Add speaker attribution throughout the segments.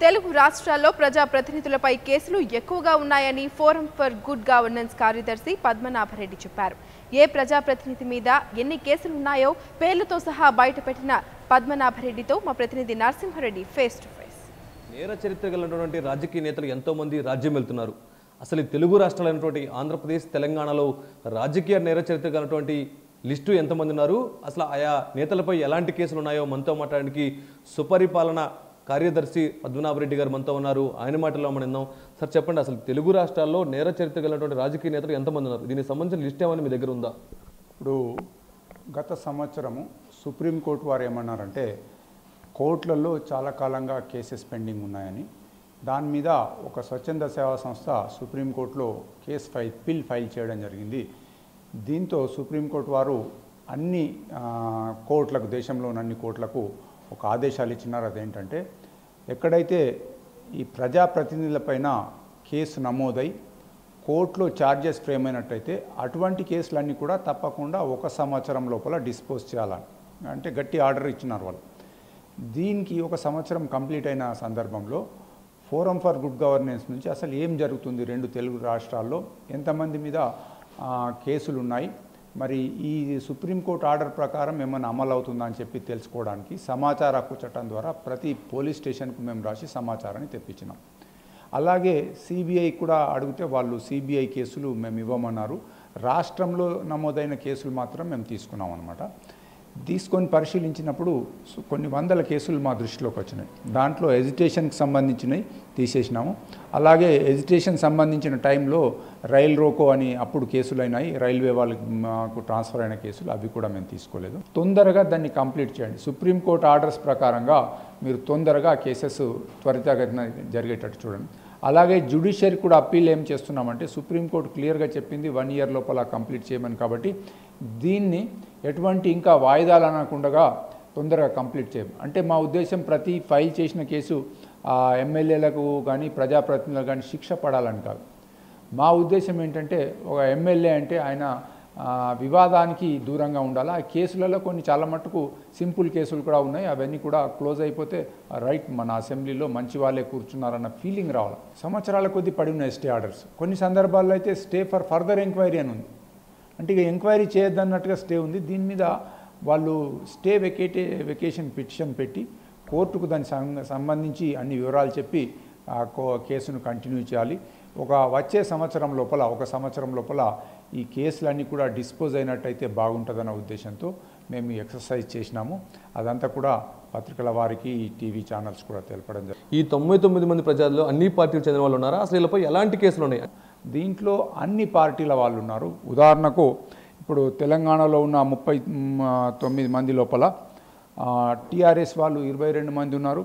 Speaker 1: తెలుగు రాష్ట్రాల్లో ప్రజాప్రతినిధులపై కేసులు ఎక్కువగా ఉన్నాయని ఫోరం ఫర్ గుడ్ గవర్నెన్స్ కార్యదర్శి పద్మనాభరెడ్డి చెప్పారు. ఏ ప్రజాప్రతినిధి మీద ఎన్ని కేసులు ఉన్నాయో పేర్లతో సహా బయటపెట్టిన పద్మనాభరెడ్డితో మా ప్రతినిధి నరసింహారెడ్డి ఫేస్ టు ఫేస్.
Speaker 2: నేర చరిత్ర కలిగినటువంటి రాజకీయ నేతలు ఎంతో మంది రాజ్యం వెళ్తున్నారు. అసలు తెలుగు రాష్ట్రాలైనటువంటి ఆంధ్రప్రదేశ్, తెలంగాణలో రాజకీయ నేర చరిత్ర కలిగినటువంటి లిస్టు ఎంతమంది ఉన్నారు, అసలు ఆయా నేతలపై ఎలాంటి కేసులు ఉన్నాయో మనతో మాట్లాడడానికి సుపరిపాలన కార్యదర్శి పద్మనాభరెడ్డి గారు మనతో ఉన్నారు. ఆయన మాటల్లో మనం విందాం. సార్ చెప్పండి, అసలు తెలుగు రాష్ట్రాల్లో నేర చరిత్ర కలిగినటువంటి రాజకీయ నేతలు ఎంతమంది ఉన్నారు? దీనికి సంబంధించిన లిస్ట్ ఏమైనా మీ దగ్గర ఉందా?
Speaker 3: ఇప్పుడు గత సంవత్సరము సుప్రీంకోర్టు వారు ఏమన్నారంటే కోర్టులలో చాలా కాలంగా కేసెస్ పెండింగ్ ఉన్నాయని, దాని మీద ఒక స్వచ్ఛంద సేవా సంస్థ సుప్రీంకోర్టులో పిల్ ఫైల్ చేయడం జరిగింది. దీంతో సుప్రీంకోర్టు వారు అన్ని కోర్టులకు, దేశంలోని అన్ని కోర్టులకు ఒక ఆదేశాలు ఇచ్చినారు. అదేంటంటే ఎక్కడైతే ఈ ప్రజాప్రతినిధులపైన కేసు నమోదై కోర్టులో ఛార్జెస్ ఫ్రేమ్ అయినట్టయితే అటువంటి కేసులన్నీ కూడా తప్పకుండా 1 సంవత్సరం లోపల డిస్పోజ్ చేయాలని అంటే గట్టి ఆర్డర్ ఇచ్చినారు వాళ్ళు. దీనికి 1 సంవత్సరం కంప్లీట్ అయిన సందర్భంలో ఫోరం ఫర్ గుడ్ గవర్నెన్స్ నుంచి అసలు ఏం జరుగుతుంది, 2 తెలుగు రాష్ట్రాల్లో ఎంతమంది మీద కేసులు ఉన్నాయి, మరి ఈ సుప్రీంకోర్టు ఆర్డర్ ప్రకారం ఏమైనా అమలు అవుతుందా అని చెప్పి తెలుసుకోవడానికి సమాచార హక్కు చట్టం ద్వారా ప్రతి పోలీస్ స్టేషన్కు మేము రాసి సమాచారాన్ని తెప్పించినాం. అలాగే సిబిఐ కూడా అడిగితే వాళ్ళు సిబిఐ కేసులు మేము ఇవ్వమన్నారు. రాష్ట్రంలో నమోదైన కేసులు మాత్రం మేము తీసుకున్నాం అన్నమాట. తీసుకొని పరిశీలించినప్పుడు కొన్ని వందల కేసులు మా దృష్టిలోకి వచ్చినాయి. దాంట్లో ఎజిటేషన్కి సంబంధించినవి తీసేసినాము. అలాగే ఎజిటేషన్ సంబంధించిన టైంలో రైల్ రోకో అని అప్పుడు కేసులు అయినాయి, రైల్వే వాళ్ళకి మాకు ట్రాన్స్ఫర్ అయిన కేసులు, అవి కూడా మేము తీసుకోలేదు. తొందరగా దాన్ని కంప్లీట్ చేయండి. సుప్రీంకోర్టు ఆర్డర్స్ ప్రకారంగా మీరు తొందరగా కేసెస్ త్వరితగతిన జరిగేటట్టు చూడండి. అలాగే జ్యుడిషియరీ కూడా అప్పీల్ ఏం చేస్తున్నామంటే సుప్రీంకోర్టు క్లియర్గా చెప్పింది 1 ఇయర్ లోపల కంప్లీట్ చేయమని. కాబట్టి దీన్ని ఎటువంటి ఇంకా వాయిదాలు అనకుండా తొందరగా కంప్లీట్ చేయం. అంటే మా ఉద్దేశం ప్రతి ఫైల్ చేసిన కేసు ఎమ్మెల్యేలకు కానీ ప్రజాప్రతినిధులకు కానీ శిక్ష పడాలని కాదు. మా ఉద్దేశం ఏంటంటే ఒక ఎమ్మెల్యే అంటే ఆయన వివాదానికి దూరంగా ఉండాలి. ఆ కేసులలో కొన్ని చాలా మట్టుకు సింపుల్ కేసులు కూడా ఉన్నాయి, అవన్నీ కూడా క్లోజ్ అయిపోతే రైట్ మన అసెంబ్లీలో మంచి వాళ్ళే కూర్చున్నారన్న ఫీలింగ్ రావాలి. సంవత్సరాల కొద్దీ పడి ఉన్నాయి స్టే ఆర్డర్స్. కొన్ని సందర్భాల్లో అయితే స్టే ఫర్ ఫర్దర్ ఎంక్వైరీ అని ఉంది. అంటే ఇక ఎంక్వైరీ చేయొద్దన్నట్టుగా స్టే ఉంది. దీని మీద వాళ్ళు స్టే వెకేషన్ పిటిషన్ పెట్టి కోర్టుకు దానికి సంబంధించి అన్ని వివరాలు చెప్పి కేసును కంటిన్యూ చేయాలి. వచ్చే సంవత్సరం లోపల 1 సంవత్సరం లోపల ఈ కేసులన్నీ కూడా డిస్పోజ్ అయినట్టయితే బాగుంటుందన్న ఉద్దేశంతో మేము ఎక్సర్సైజ్ చేసినాము. అదంతా కూడా పత్రికల వారికి, టీవీ ఛానల్స్ కూడా తెలపడం జరిగింది.
Speaker 2: ఈ 99 మంది ప్రజల్లో అన్ని పార్టీలకు చెందిన వాళ్ళు ఉన్నారా? అసలు వీళ్ళపై ఎలాంటి కేసులు ఉన్నాయి?
Speaker 3: దీంట్లో అన్ని పార్టీల వాళ్ళు ఉన్నారు. ఉదాహరణకు ఇప్పుడు తెలంగాణలో ఉన్న 39 మంది లోపల టీఆర్ఎస్ వాళ్ళు 22 మంది ఉన్నారు,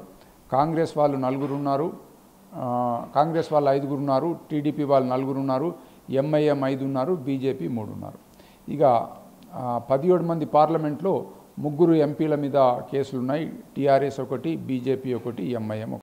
Speaker 3: కాంగ్రెస్ వాళ్ళు 4 ఉన్నారు, కాంగ్రెస్ వాళ్ళు 5 ఉన్నారు, టీడీపీ వాళ్ళు 4 ఉన్నారు, ఎంఐఎం 5 ఉన్నారు, బీజేపీ 3 ఉన్నారు. ఇక 17 మంది పార్లమెంట్లో 3 ఎంపీల మీద కేసులు ఉన్నాయి. TRS 1, BJP 1, MIM 1.